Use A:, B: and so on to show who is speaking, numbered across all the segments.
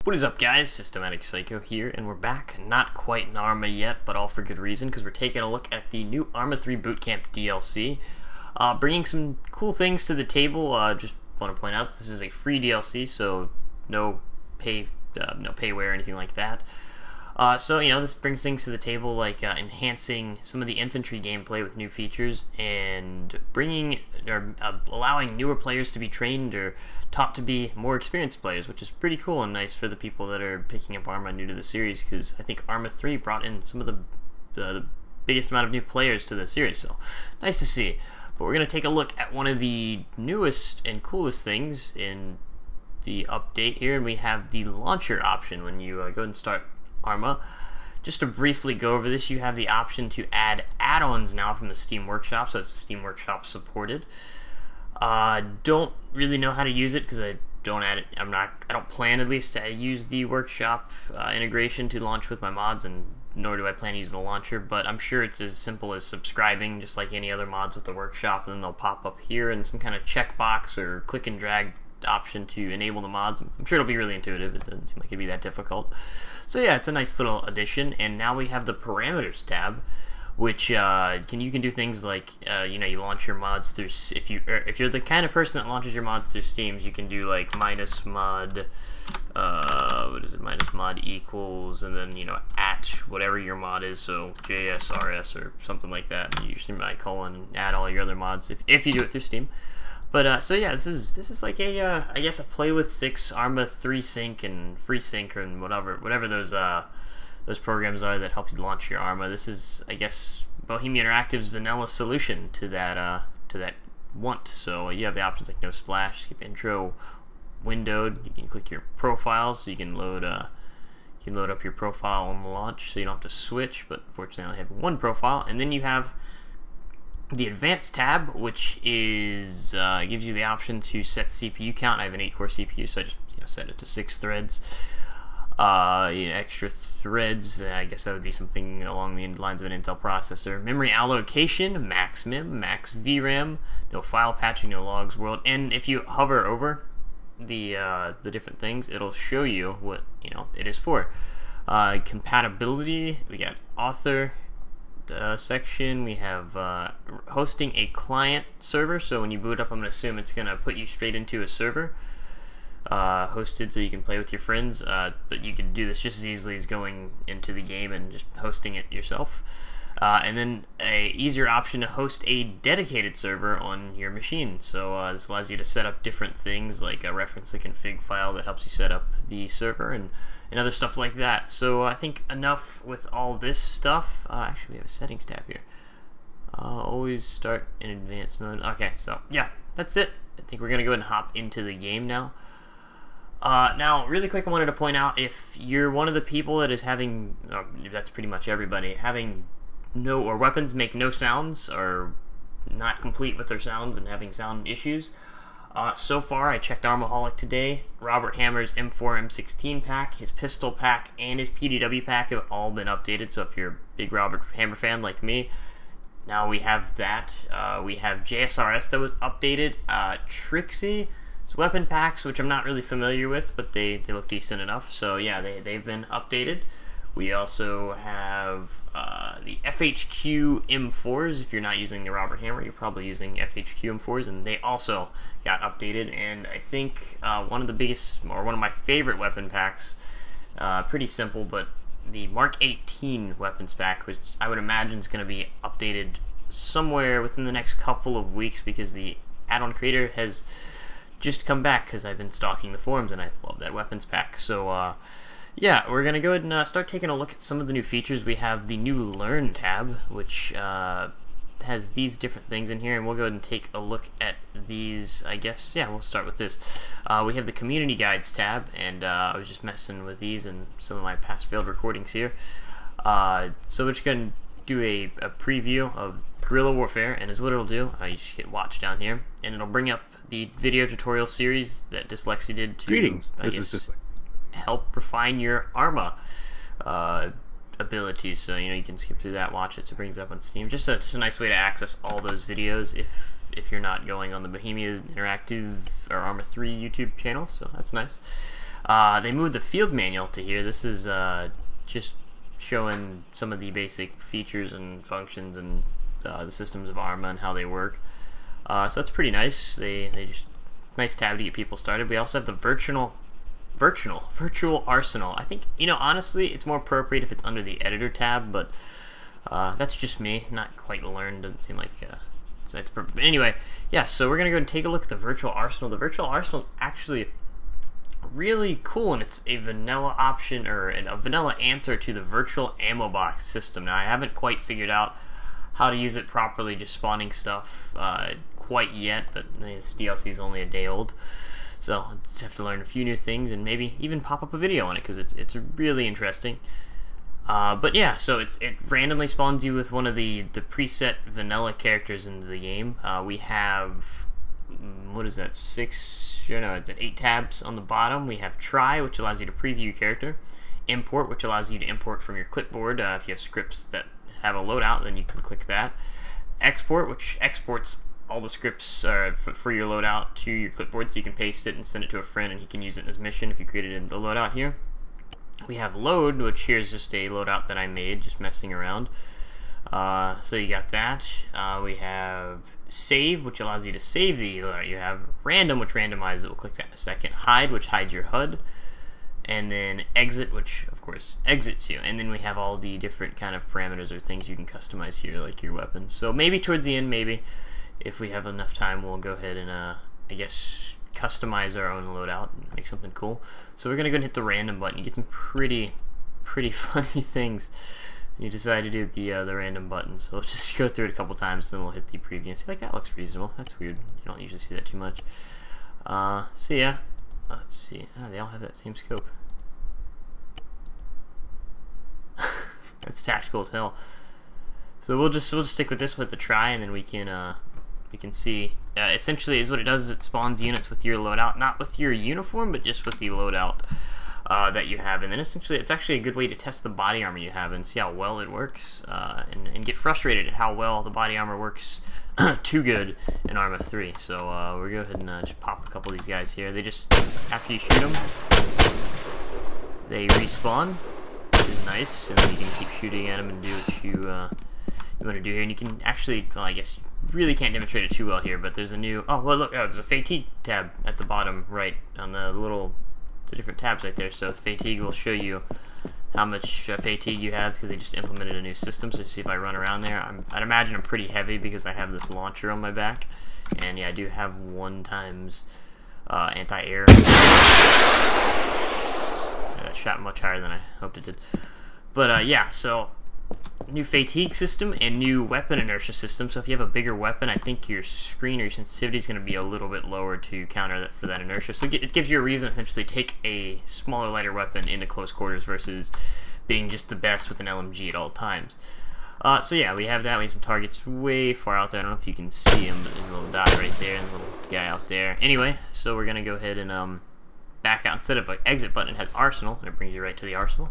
A: What is up, guys? Systematic Psycho here, and we're back. Not quite in Arma yet, but all for good reason, because we're taking a look at the new Arma 3 Bootcamp DLC. Bringing some cool things to the table. Just want to point out, this is a free DLC, so no payware or anything like that. So, this brings things to the table like enhancing some of the infantry gameplay with new features and allowing newer players to be trained or taught to be more experienced players, which is pretty cool and nice for the people that are picking up Arma new to the series, because I think Arma 3 brought in some of the biggest amount of new players to the series, so nice to see. But we're going to take a look at one of the newest and coolest things in the update here, and we have the launcher option when you go and start Arma. Just to briefly go over this, you have the option to add add-ons now from the Steam Workshop, so it's Steam Workshop supported. Don't really know how to use it because I don't plan at least to use the Workshop integration to launch with my mods, and nor do I plan to use the launcher, but I'm sure it's as simple as subscribing just like any other mods with the Workshop, and then they'll pop up here in some kind of checkbox or click and drag option to enable the mods. I'm sure it'll be really intuitive. It doesn't seem like it'd be that difficult. So yeah, it's a nice little addition. And now we have the parameters tab, which you can do things like you launch your mods through, if you're the kind of person that launches your mods through Steam, you can do like minus mod minus mod equals, and then at whatever your mod is, so JSRS or something like that. You semicolon and add all your other mods if you do it through Steam. But so yeah, this is like a I guess a play with 6 Arma 3 sync and free sync and whatever those programs are that help you launch your Arma. This is, I guess, Bohemia Interactive's vanilla solution to that want. So you have the options like no splash, keep intro windowed. You can click your profiles, so you can load up your profile on the launch, so you don't have to switch. But fortunately, I only have one profile, and then you have the advanced tab, which is gives you the option to set CPU count. I have an 8-core CPU, so I just set it to 6 threads. Extra threads, I guess that would be something along the lines of an Intel processor. Memory allocation, max mem, max VRAM, no file patching, no logs world. And if you hover over the different things, it'll show you what it is for. Compatibility, we got author section. We have hosting a client server, so when you boot up, I'm going to assume it's going to put you straight into a server hosted, so you can play with your friends, but you can do this just as easily as going into the game and just hosting it yourself. And then a easier option to host a dedicated server on your machine. So this allows you to set up different things, like reference the config file that helps you set up the server and other stuff like that. So I think enough with all this stuff. Actually, we have a settings tab here. Always start in advanced mode. Okay, so yeah, that's it. I think we're gonna go ahead and hop into the game now. Now, really quick, I wanted to point out, if you're one of the people that is having, that's pretty much everybody, having weapons make no sounds, or not complete with their sounds and having sound issues. So far, I checked Armaholic today. Robert Hammer's M4 M16 pack, his pistol pack, and his PDW pack have all been updated. So if you're a big Robert Hammer fan like me, now we have that. We have JSRS that was updated. Trixie's weapon packs, which I'm not really familiar with, but they look decent enough. So yeah, they've been updated. We also have the FHQ M4s. If you're not using the Robert Hammer, you're probably using FHQ M4s, and they also got updated. And I think one of my favorite weapon packs, pretty simple, but the Mark 18 weapons pack, which I would imagine is going to be updated somewhere within the next couple of weeks, because the add-on creator has just come back, because I've been stalking the forums and I love that weapons pack. So yeah, we're going to go ahead and start taking a look at some of the new features. We have the new Learn tab, which has these different things in here, and we'll go ahead and take a look at these, I guess. Yeah, we'll start with this. We have the Community Guides tab, and I was just messing with these and some of my past failed recordings here. So we're just going to do a preview of Guerrilla Warfare, and is what it'll do. You just hit watch down here, and it'll bring up the video tutorial series that Dyslexia did to,
B: Greetings. This is just
A: help refine your Arma abilities. So you can skip through that, watch it, so it brings it up on Steam. Just a nice way to access all those videos if if you're not going on the Bohemia Interactive or Arma 3 YouTube channel, so that's nice. They moved the field manual to here. This is just showing some of the basic features and functions and the systems of Arma and how they work. So that's pretty nice. They just nice tab to get people started. We also have the virtual arsenal. I think, you know, honestly, it's more appropriate if it's under the editor tab, but that's just me. Not quite learned. Doesn't seem like it's perfect. But anyway, yeah. So we're gonna go and take a look at the virtual arsenal. The virtual arsenal is actually really cool, and it's a vanilla option or a vanilla answer to the virtual ammo box system. Now I haven't quite figured out how to use it properly, just spawning stuff quite yet, but this DLC is only a day old, so I'll just have to learn a few new things and maybe even pop up a video on it because it's really interesting. But yeah, so it randomly spawns you with one of the preset vanilla characters into the game. We have, what is that, 8 tabs on the bottom. We have try, which allows you to preview your character. Import, which allows you to import from your clipboard. If you have scripts that have a loadout, then you can click that. Export, which exports all the scripts for your loadout to your clipboard, so you can paste it and send it to a friend, and he can use it in his mission if you created it in the loadout here. We have load, which here's just a loadout that I made, just messing around. So you got that. We have save, which allows you to save the loadout you have. Random, which randomizes it. We'll click that in a second. Hide, which hides your HUD. And then exit, which of course exits you. And then we have all the different kind of parameters or things you can customize here, like your weapons. So maybe towards the end, maybe if we have enough time, we'll go ahead and I guess customize our own loadout and make something cool. So we're gonna go and hit the random button. You get some pretty funny things when you decide to do the random button. So we'll just go through it a couple times, then we'll hit the preview and see, like, that looks reasonable. That's weird. You don't usually see that too much. So yeah, let's see. They all have that same scope. That's tactical as hell. So we'll just stick with this with the try, and then we can see. Essentially, is what it does is it spawns units with your loadout, not with your uniform, but just with the loadout that you have. And then essentially, it's actually a good way to test the body armor you have and see how well it works, and get frustrated at how well the body armor works too good in Arma 3. So we'll go ahead and just pop a couple of these guys here. They just, after you shoot them, they respawn, which is nice, and then you can keep shooting at them and do what you want to do here. And you can actually, well, I guess you really can't demonstrate it too well here, but there's a new, oh, well, look, there's a fatigue tab at the bottom right on the different tabs right there. So fatigue will show you how much fatigue you have, because they just implemented a new system. So see if I run around there, I'd imagine I'm pretty heavy because I have this launcher on my back, and yeah, I do have 1 times anti-air. That shot much higher than I hoped it did. But yeah, so new fatigue system and new weapon inertia system. So if you have a bigger weapon, I think your screen or your sensitivity is going to be a little bit lower to counter that for that inertia. So it gives you a reason to essentially take a smaller, lighter weapon into close quarters versus being just the best with an LMG at all times. So yeah, we have that. We have some targets way far out there. I don't know if you can see them, but there's a little dot right there and a little guy out there. Anyway, so we're going to go ahead and back out. Instead of an exit button, it has arsenal, and it brings you right to the arsenal.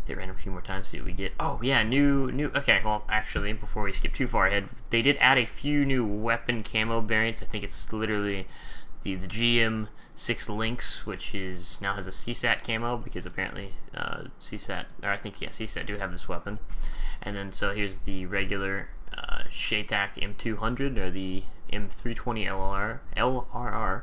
A: Hit random a few more times, see what we get. Oh yeah, new. Okay, well, actually, before we skip too far ahead, they did add a few new weapon camo variants. I think it's literally the GM6 Lynx, which now has a CSAT camo, because apparently CSAT, or I think, yeah, CSAT do have this weapon. And then so here's the regular Shaytak M200, or the M320 LRR,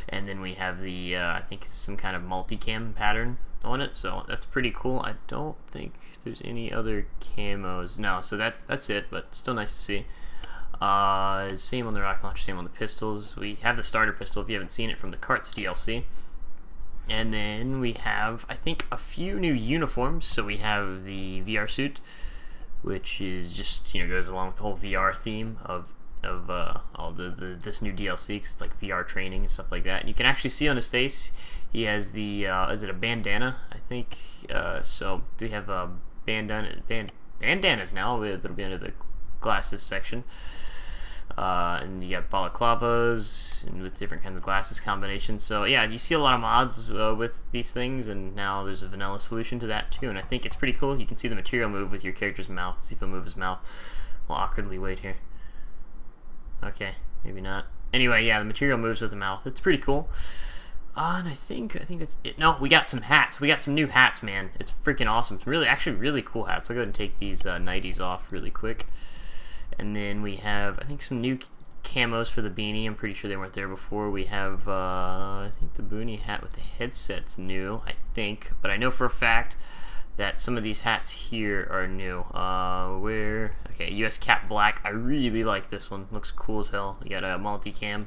A: and then we have the I think it's some kind of multicam pattern on it, so that's pretty cool. I don't think there's any other camos. No, so that's it, but still nice to see. Same on the rocket launcher, same on the pistols. We have the starter pistol if you haven't seen it from the Carts DLC. And then we have, I think, a few new uniforms. So we have the VR suit, which is just, you know, goes along with the whole VR theme of all this new DLC, because it's like VR training and stuff like that. And you can actually see on his face, he has the is it a bandana? I think so. We have bandanas now. That'll be under the glasses section. And you got balaclavas and with different kinds of glasses combinations. So yeah, you see a lot of mods with these things, and now there's a vanilla solution to that too. And I think it's pretty cool. You can see the material move with your character's mouth. See if he'll move his mouth. We'll awkwardly wait here. Okay, maybe not. Anyway, yeah, the material moves with the mouth. It's pretty cool. And I think that's it. No, we got some hats. We got some new hats, man. It's freaking awesome. Some actually really cool hats. I'll go ahead and take these 90s off really quick. And then we have, I think, some new camos for the beanie. I'm pretty sure they weren't there before. We have, I think the boonie hat with the headset's new, I think. But I know for a fact that some of these hats here are new. Okay, US Cap Black. I really like this one. Looks cool as hell. You got a multicam,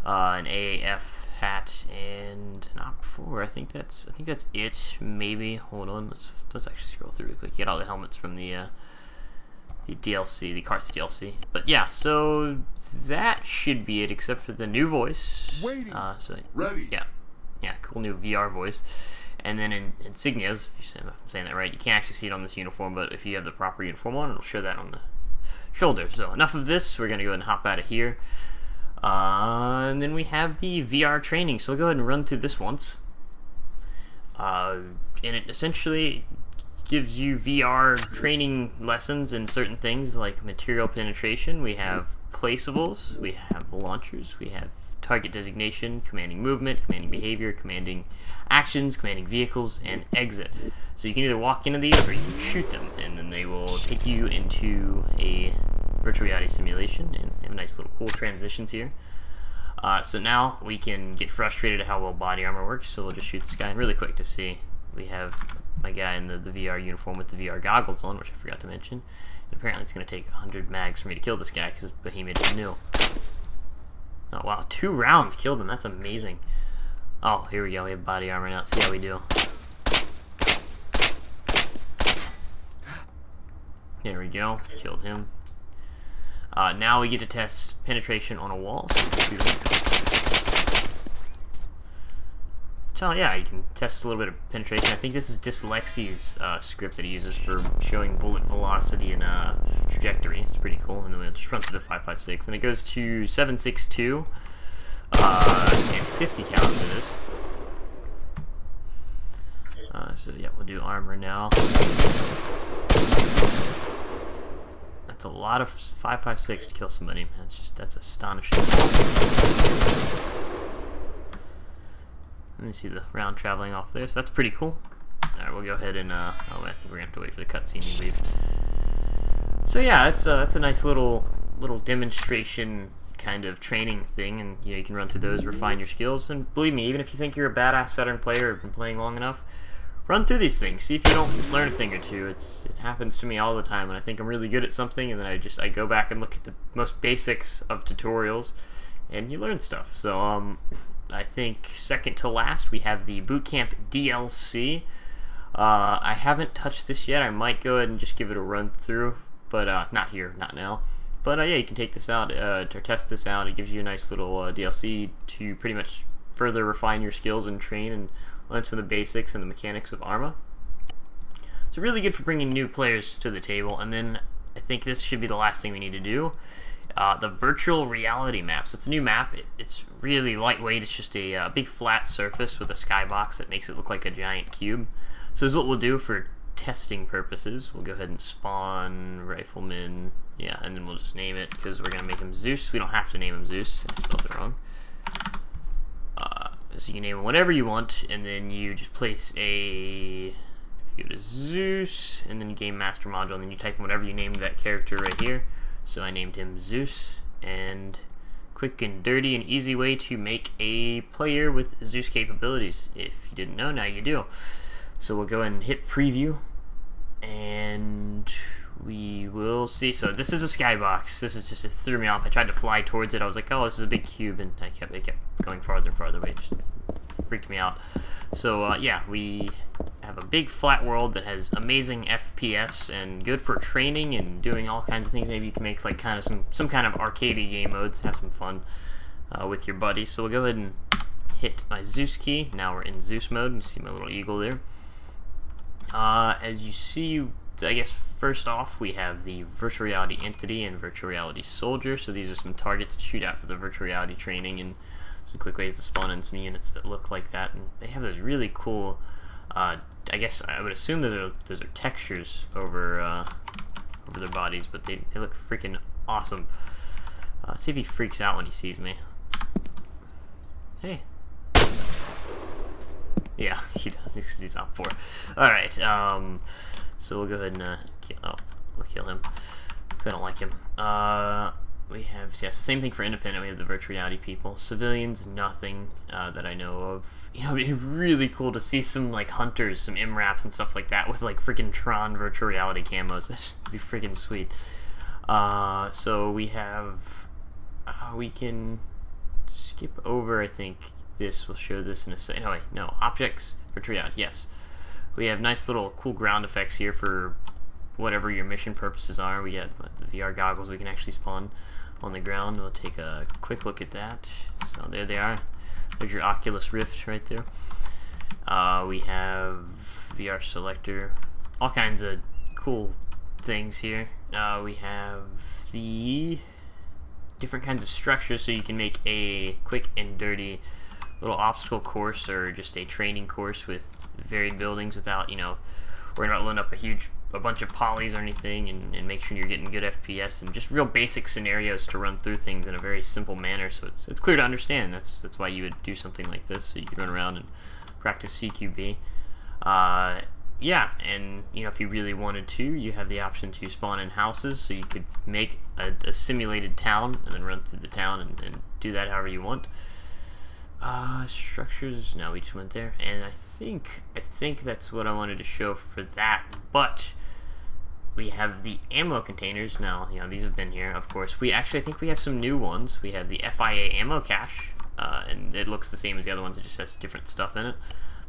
A: an AAF hat, and an OP4. I think that's it. Maybe. Hold on. Let's actually scroll through real quick. Get all the helmets from the DLC, the Carts DLC. But yeah, so that should be it, except for the new voice.
B: Ready.
A: Yeah, cool new VR voice. And then in insignias, if I'm saying that right, you can't actually see it on this uniform, but if you have the proper uniform on, it'll show that on the shoulder. So enough of this. We're gonna go ahead and hop out of here. And then we have the VR training. So we'll go ahead and run through this once. And it essentially gives you VR training lessons in certain things like material penetration. We have placeables, we have launchers, we have target designation, commanding movement, commanding behavior, commanding actions, commanding vehicles, and exit. So you can either walk into these or you can shoot them, and then they will take you into a virtual reality simulation, and have nice little cool transitions here. So now we can get frustrated at how well body armor works, so we'll just shoot this guy. And really quick to see, we have my guy in the VR uniform with the VR goggles on, which I forgot to mention. And apparently it's going to take 100 mags for me to kill this guy, because Behemoth is new. Oh wow, 2 rounds killed him, that's amazing. Oh, here we go, we have body armor now. Let's see how we do. There we go, killed him. Now we get to test penetration on a wall. So yeah, you can test a little bit of penetration. I think this is Dyslexi's script that he uses for showing bullet velocity and trajectory. It's pretty cool. And then we'll just run through the 5.56, and it goes to 7.62 and 50 count for this. So yeah, we'll do armor now. That's a lot of 5.56 to kill somebody. That's astonishing. Let me see the round traveling off there, so that's pretty cool. Alright, we'll go ahead and, I think we're gonna have to wait for the cutscene to leave. So yeah, that's a nice little demonstration kind of training thing, and you know, you can run through those, refine your skills, and believe me, even if you think you're a badass veteran player or have been playing long enough, run through these things, see if you don't learn a thing or two. It happens to me all the time, and I think I'm really good at something, and then I go back and look at the most basics of tutorials, and you learn stuff. So, I think second to last, we have the Bootcamp DLC. I haven't touched this yet. I might go ahead and just give it a run through, but not here, not now. But yeah, you can take this out, or test this out. It gives you a nice little DLC to pretty much further refine your skills and train and learn some of the basics and the mechanics of Arma. So really good for bringing new players to the table. And then I think this should be the last thing we need to do. The virtual reality map. So it's a new map. It's really lightweight. It's just a big flat surface with a skybox that makes it look like a giant cube. So this is what we'll do for testing purposes. We'll go ahead and spawn Rifleman. Yeah, and then we'll just name it because we're going to make him Zeus. We don't have to name him Zeus. I spelled it wrong. So you can name him whatever you want, and then you just place a... If you go to Zeus, and then Game Master Module, and then you type in whatever you named that character right here. So I named him Zeus, and quick and dirty and easy way to make a player with Zeus capabilities. If you didn't know, now you do. So we'll go ahead and hit preview, and we will see. So this is a skybox. This is just, it threw me off. I tried to fly towards it. I was like, oh, this is a big cube, and it kept going farther and farther away. It just freaked me out. So yeah, we have a big flat world that has amazing FPS and good for training and doing all kinds of things. Maybe you can make like kind of some kind of arcadey game modes, have some fun with your buddies. So we'll go ahead and hit my Zeus key. Now we're in Zeus mode. You see my little eagle there. As you see, I guess first off we have the virtual reality entity and virtual reality soldier. So these are some targets to shoot at for the virtual reality training, and some quick ways to spawn in some units that look like that. And they have those really cool, I guess I would assume that those are textures over their bodies, but they look freaking awesome. See if he freaks out when he sees me. Hey. Yeah, he does. He's op 4. Alright, so we'll go ahead and we'll kill him, because I don't like him. We have, yeah, same thing for independent. We have the virtual reality people. Civilians, nothing that I know of. You know, it'd be really cool to see some, like, hunters, some MRAPs and stuff like that with, like, freaking Tron virtual reality camos. That'd be freaking sweet. So we have, we can skip over, I think this will show this in a second. No, wait, no, objects, virtual reality, yes. We have nice little cool ground effects here for whatever your mission purposes are. We got the VR goggles we can actually spawn on the ground. We'll take a quick look at that. So there they are. There's your Oculus Rift right there. We have VR selector, all kinds of cool things here. We have the different kinds of structures, so you can make a quick and dirty little obstacle course or just a training course with varied buildings without, you know, worrying about loading up a bunch of polys or anything, and make sure you're getting good FPS and just real basic scenarios to run through things in a very simple manner, so it's clear to understand. That's why you would do something like this, so you can run around and practice CQB. Yeah, and you know, if you really wanted to, you have the option to spawn in houses, so you could make a simulated town and then run through the town and do that however you want. Structures, no, we just went there, and I think that's what I wanted to show for that. But we have the ammo containers now. You know, these have been here, of course. I think we have some new ones. We have the FIA ammo cache, and it looks the same as the other ones. It just has different stuff in it.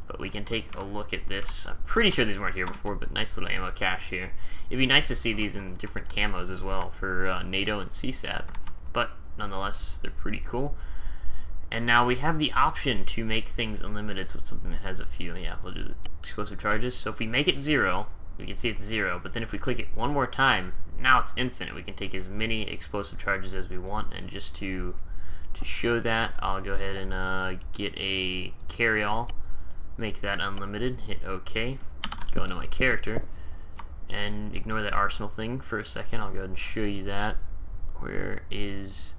A: But we can take a look at this. I'm pretty sure these weren't here before, but nice little ammo cache here. It'd be nice to see these in different camos as well for NATO and CSAT. But nonetheless, they're pretty cool. And now we have the option to make things unlimited, so it's something that has a few. Yeah, we'll do the explosive charges. So if we make it 0, we can see it's 0, but then if we click it one more time, now it's infinite. We can take as many explosive charges as we want, and just to show that, I'll go ahead and get a carry-all, make that unlimited, hit OK, go into my character, and ignore that arsenal thing for a second. I'll go ahead and show you that. Where is...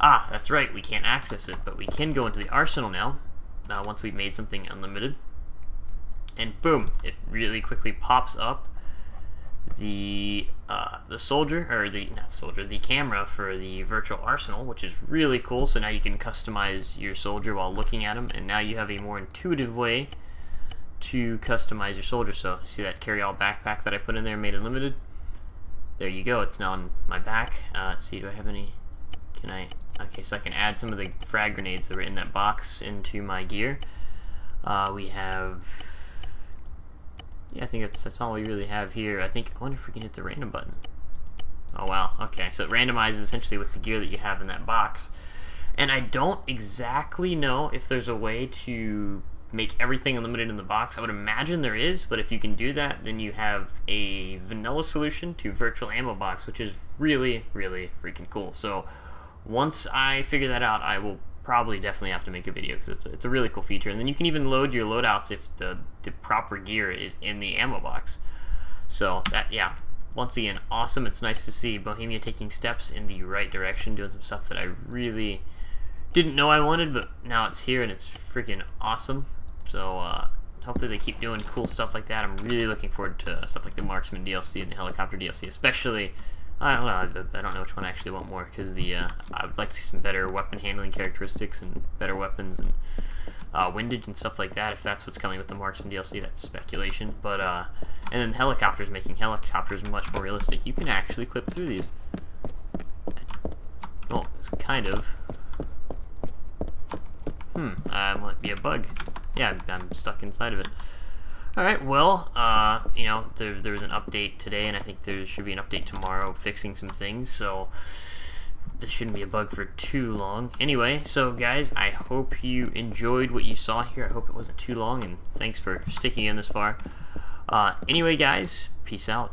A: Ah, that's right, we can't access it, but we can go into the arsenal now, once we've made something unlimited. And boom, it really quickly pops up the soldier, or the camera for the virtual arsenal, which is really cool. So now you can customize your soldier while looking at him, and now you have a more intuitive way to customize your soldier. So see that carry-all backpack that I put in there, made unlimited? There you go, it's now on my back. Let's see, do I have any... Okay, so I can add some of the frag grenades that were in that box into my gear. We have... Yeah, I think that's all we really have here. I wonder if we can hit the random button. Oh wow, okay, so it randomizes essentially with the gear that you have in that box. And I don't exactly know if there's a way to make everything unlimited in the box. I would imagine there is, but if you can do that, then you have a vanilla solution to virtual ammo box, which is really, really freaking cool. So once I figure that out, I will probably definitely have to make a video, because it's a really cool feature. And then you can even load your loadouts if the proper gear is in the ammo box. So that, yeah, once again, awesome. It's nice to see Bohemia taking steps in the right direction, doing some stuff that I really didn't know I wanted, but now it's here and it's freaking awesome. So hopefully they keep doing cool stuff like that. I'm really looking forward to stuff like the Marksman DLC and the Helicopter DLC, especially. I don't know which one I actually want more, because I would like to see some better weapon handling characteristics and better weapons and windage and stuff like that. If that's what's coming with the Marksman DLC, that's speculation. But and then helicopters, making helicopters much more realistic. You can actually clip through these. Oh, it's kind of. Might be a bug. Yeah, I'm stuck inside of it. Alright, well, you know, there was an update today, and I think there should be an update tomorrow fixing some things, so this shouldn't be a bug for too long. Anyway, so guys, I hope you enjoyed what you saw here. I hope it wasn't too long, and thanks for sticking in this far. Anyway, guys, peace out.